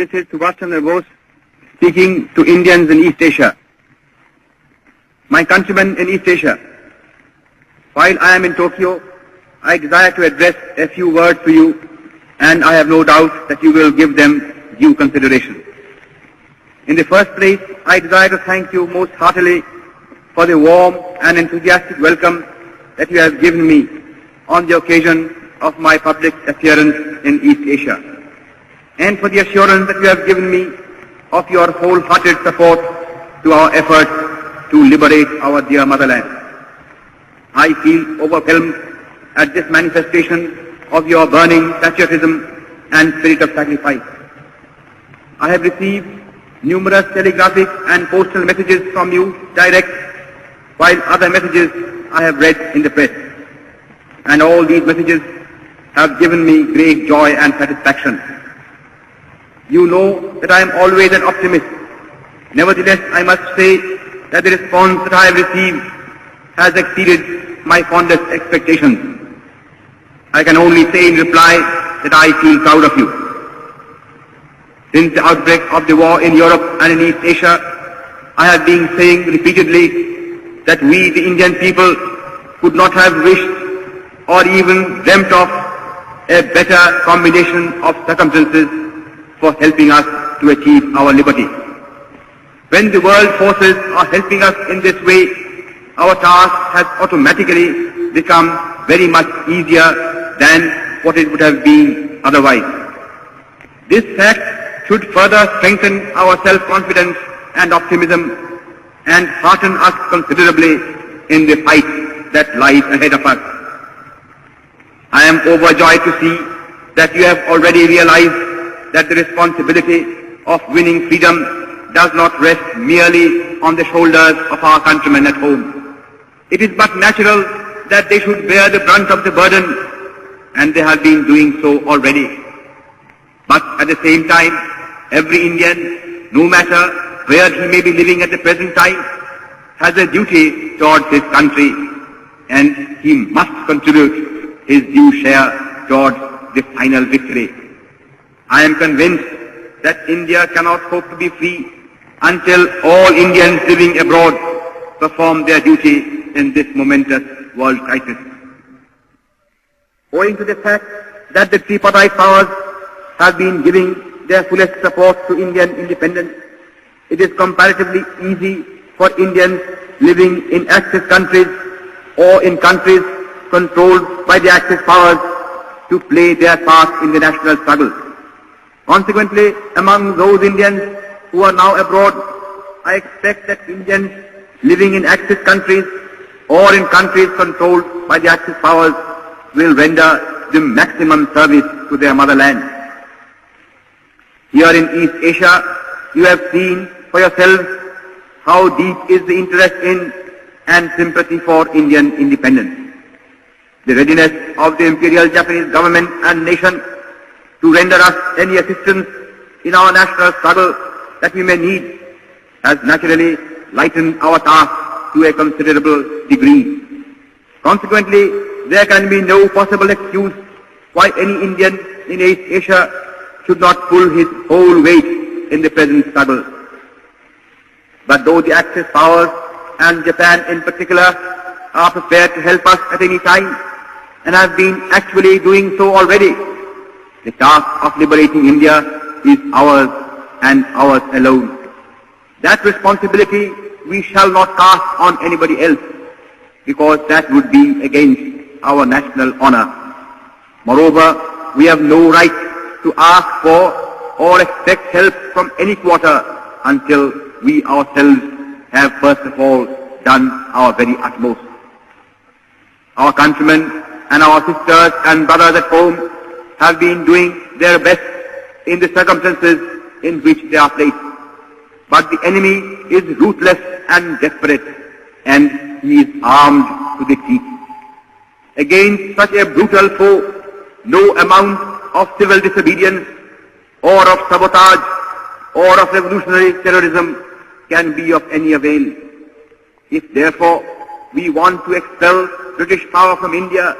This is Subhash Chandra Bose speaking to Indians in East Asia. My countrymen in East Asia, while I am in Tokyo, I desire to address a few words to you, and I have no doubt that you will give them due consideration. In the first place, I desire to thank you most heartily for the warm and enthusiastic welcome that you have given me on the occasion of my public appearance in East Asia, and for the assurance that you have given me of your wholehearted support to our efforts to liberate our dear motherland. I feel overwhelmed at this manifestation of your burning patriotism and spirit of sacrifice. I have received numerous telegraphic and postal messages from you direct, while other messages I have read in the press. And all these messages have given me great joy and satisfaction. You know that I am always an optimist. Nevertheless, I must say that the response that I have received has exceeded my fondest expectations. I can only say in reply that I feel proud of you. Since the outbreak of the war in Europe and in East Asia, I have been saying repeatedly that we, the Indian people, could not have wished or even dreamt of a better combination of circumstances for helping us to achieve our liberty. When the world forces are helping us in this way, our task has automatically become very much easier than what it would have been otherwise. This fact should further strengthen our self-confidence and optimism and hearten us considerably in the fight that lies ahead of us. I am overjoyed to see that you have already realized that the responsibility of winning freedom does not rest merely on the shoulders of our countrymen at home. It is but natural that they should bear the brunt of the burden, and they have been doing so already. But at the same time, every Indian, no matter where he may be living at the present time, has a duty towards his country, and he must contribute his due share towards the final victory. I am convinced that India cannot hope to be free until all Indians living abroad perform their duty in this momentous world crisis. Owing to the fact that the tripartite powers have been giving their fullest support to Indian independence, it is comparatively easy for Indians living in Axis countries or in countries controlled by the Axis powers to play their part in the national struggle. Consequently, among those Indians who are now abroad, I expect that Indians living in Axis countries or in countries controlled by the Axis powers will render the maximum service to their motherland. Here in East Asia, you have seen for yourselves how deep is the interest in and sympathy for Indian independence. The readiness of the Imperial Japanese government and nation to render us any assistance in our national struggle that we may need has naturally lightened our task to a considerable degree. Consequently, there can be no possible excuse why any Indian in East Asia should not pull his whole weight in the present struggle. But though the Axis powers and Japan in particular are prepared to help us at any time and have been actually doing so already, the task of liberating India is ours and ours alone. That responsibility we shall not cast on anybody else, because that would be against our national honor. Moreover, we have no right to ask for or expect help from any quarter until we ourselves have first of all done our very utmost. Our countrymen and our sisters and brothers at home have been doing their best in the circumstances in which they are placed. But the enemy is ruthless and desperate, and he is armed to the teeth. Against such a brutal foe, no amount of civil disobedience or of sabotage or of revolutionary terrorism can be of any avail. If therefore we want to expel British power from India,